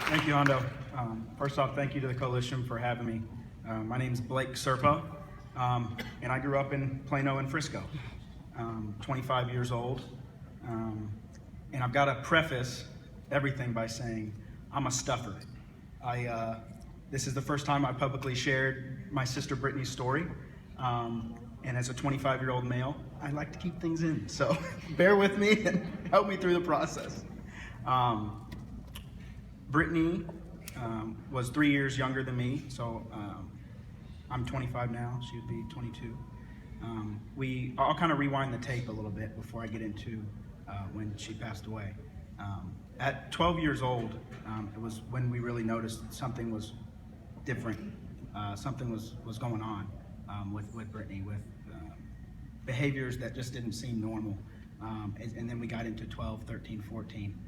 Thank you, Hondo. First off, thank you to the coalition for having me. My name's Blake Serpa, and I grew up in Plano and Frisco. 25 years old, and I've got to preface everything by saying I'm a stuffer. This is the first time I publicly shared my sister Brittany's story, and as a 25-year-old male, I like to keep things in, so bear with me and help me through the process. Brittany was 3 years younger than me, so I'm 25 now, she would be 22. I'll kind of rewind the tape a little bit before I get into when she passed away. At 12 years old, it was when we really noticed something was different. Something was going on with Brittany, with behaviors that just didn't seem normal. And then we got into 12, 13, 14.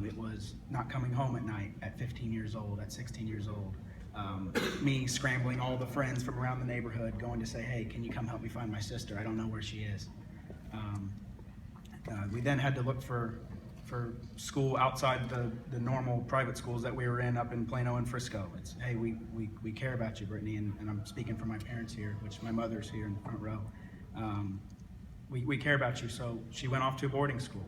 It was not coming home at night at 15 years old, at 16 years old. Me scrambling all the friends from around the neighborhood, going to say, hey, can you come help me find my sister? I don't know where she is. We then had to look for school outside the normal private schools that we were in up in Plano and Frisco. It's, hey, we care about you, Brittany, and I'm speaking for my parents here, which my mother's here in the front row. We care about you, so she went off to boarding school.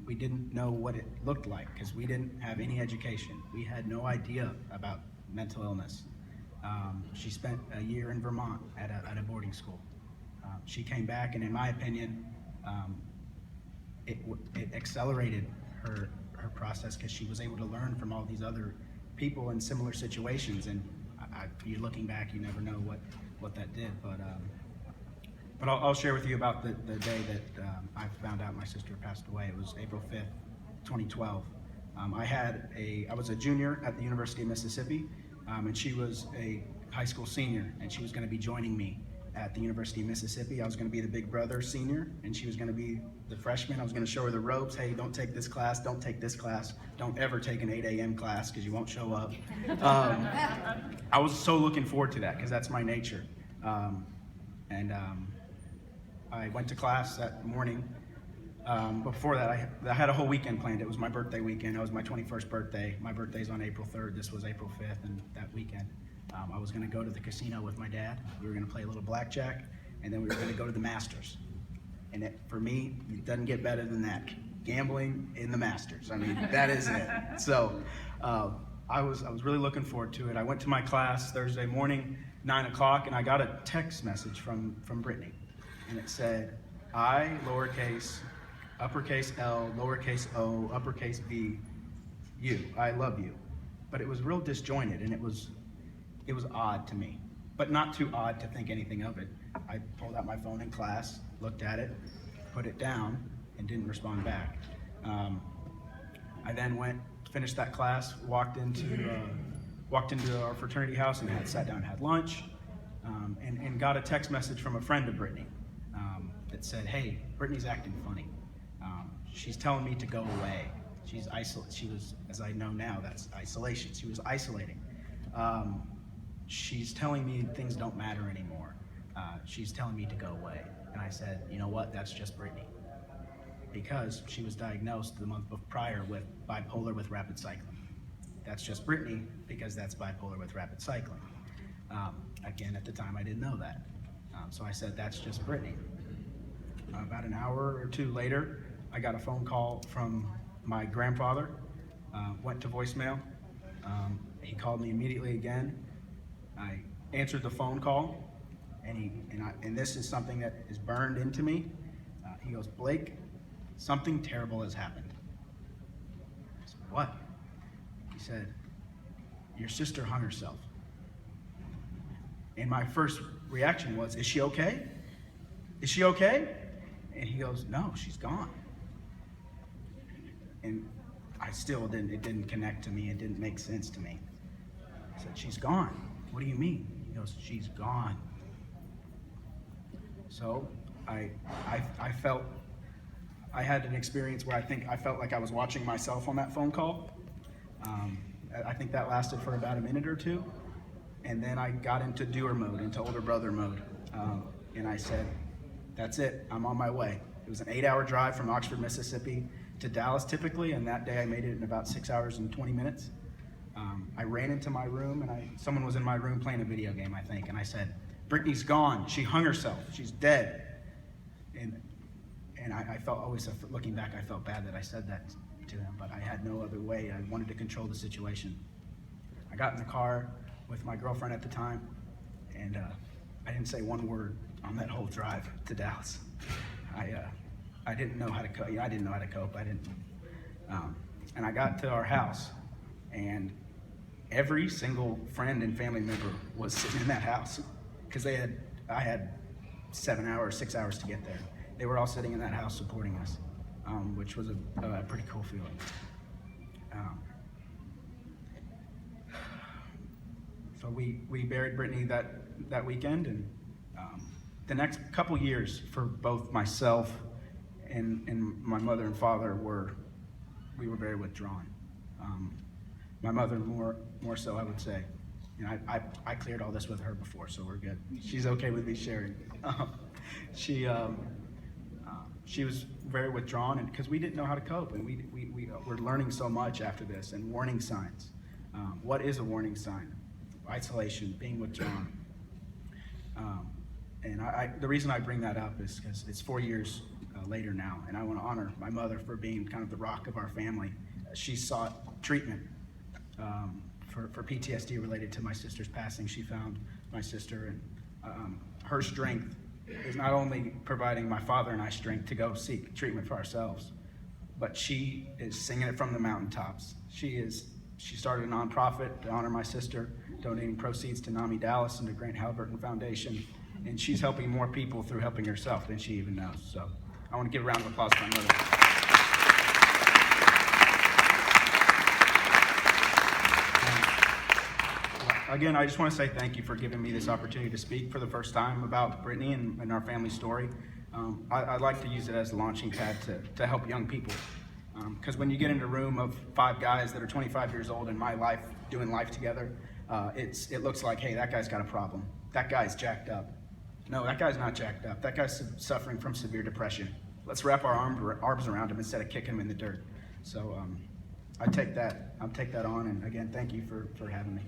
We didn't know what it looked like because we didn't have any education. We had no idea about mental illness. She spent a year in Vermont at a boarding school. She came back, and in my opinion, it accelerated her process because she was able to learn from all these other people in similar situations. And you're looking back, you never know what that did. But I'll share with you about the day that I found out my sister passed away. It was April 5th, 2012. I was a junior at the University of Mississippi, and she was a high school senior, and she was going to be joining me at the University of Mississippi. I was going to be the big brother senior, and she was going to be the freshman. I was going to show her the ropes. Hey, don't take this class, don't take this class, don't ever take an 8 a.m. class because you won't show up. I was so looking forward to that because that's my nature. I went to class that morning. Before that, I had a whole weekend planned. It was my birthday weekend. It was my 21st birthday. My birthday's on April 3rd. This was April 5th, and that weekend, I was going to go to the casino with my dad. We were going to play a little blackjack, and then we were going to go to the Masters. And for me, it doesn't get better than that. Gambling in the Masters. I mean, that is it. So I was really looking forward to it. I went to my class Thursday morning, 9 o'clock, and I got a text message from Brittany. And it said, I, lowercase, uppercase L, lowercase o, uppercase V, you, I love you. But it was real disjointed, and it was odd to me, but not too odd to think anything of it. I pulled out my phone in class, looked at it, put it down, and didn't respond back. I then finished that class, walked into our fraternity house and sat down and had lunch, and got a text message from a friend of Brittany that said, hey, Brittany's acting funny. She's telling me to go away. She was, as I know now, that's isolation. She was isolating. She's telling me things don't matter anymore. She's telling me to go away. And I said, you know what, that's just Brittany. Because she was diagnosed the month prior with bipolar with rapid cycling. That's just Brittany because that's bipolar with rapid cycling. Again, at the time I didn't know that. So I said, that's just Brittany. About an hour or two later, I got a phone call from my grandfather, went to voicemail. He called me immediately again. I answered the phone call, and this is something that is burned into me. He goes, Blake, something terrible has happened. I said, what? He said, your sister hung herself. And my first reaction was, is she okay? Is she okay? And he goes, no, she's gone. And it didn't connect to me. It didn't make sense to me. I said, she's gone. What do you mean? He goes, she's gone. So I had an experience where I felt like I was watching myself on that phone call. I think that lasted for about a minute or two. And then I got into doer mode, into older brother mode. And I said, that's it, I'm on my way. It was an 8-hour drive from Oxford, Mississippi to Dallas typically, and that day I made it in about 6 hours and 20 minutes. I ran into my room, and someone was in my room playing a video game, I think, and I said, "Brittany's gone. She hung herself. She's dead." And I felt, always looking back, I felt bad that I said that to him, but I had no other way. I wanted to control the situation. I got in the car with my girlfriend at the time, and I didn't say one word on that whole drive to Dallas. I didn't know how to cope. I didn't know how to cope. And I got to our house, and every single friend and family member was sitting in that house because I had 6 hours to get there. They were all sitting in that house supporting us, which was a pretty cool feeling. So we buried Brittany that weekend, and the next couple years for both myself and my mother and father we were very withdrawn. My mother more so, I would say. You know, I cleared all this with her before, so we're good. She's okay with me sharing. She was very withdrawn, and because we didn't know how to cope, and we were learning so much after this, and warning signs. What is a warning sign? Isolation, being withdrawn. And the reason I bring that up is because it's 4 years later now, and I want to honor my mother for being kind of the rock of our family. She sought treatment for PTSD related to my sister's passing. She found my sister, and her strength is not only providing my father and I strength to go seek treatment for ourselves, but she is singing it from the mountaintops. She started a nonprofit to honor my sister, donating proceeds to NAMI Dallas and the Grant Halliburton Foundation, and she's helping more people through helping herself than she even knows. So I want to give a round of applause for my mother. Again, I just want to say thank you for giving me this opportunity to speak for the first time about Brittany and our family story. I'd like to use it as a launching pad to help young people. Because when you get in a room of 5 guys that are 25 years old in my life, doing life together, it looks like, hey, that guy's got a problem. That guy's jacked up. No, that guy's not jacked up. That guy's suffering from severe depression. Let's wrap our arms around him instead of kicking him in the dirt. So I take that on, and again, thank you for having me.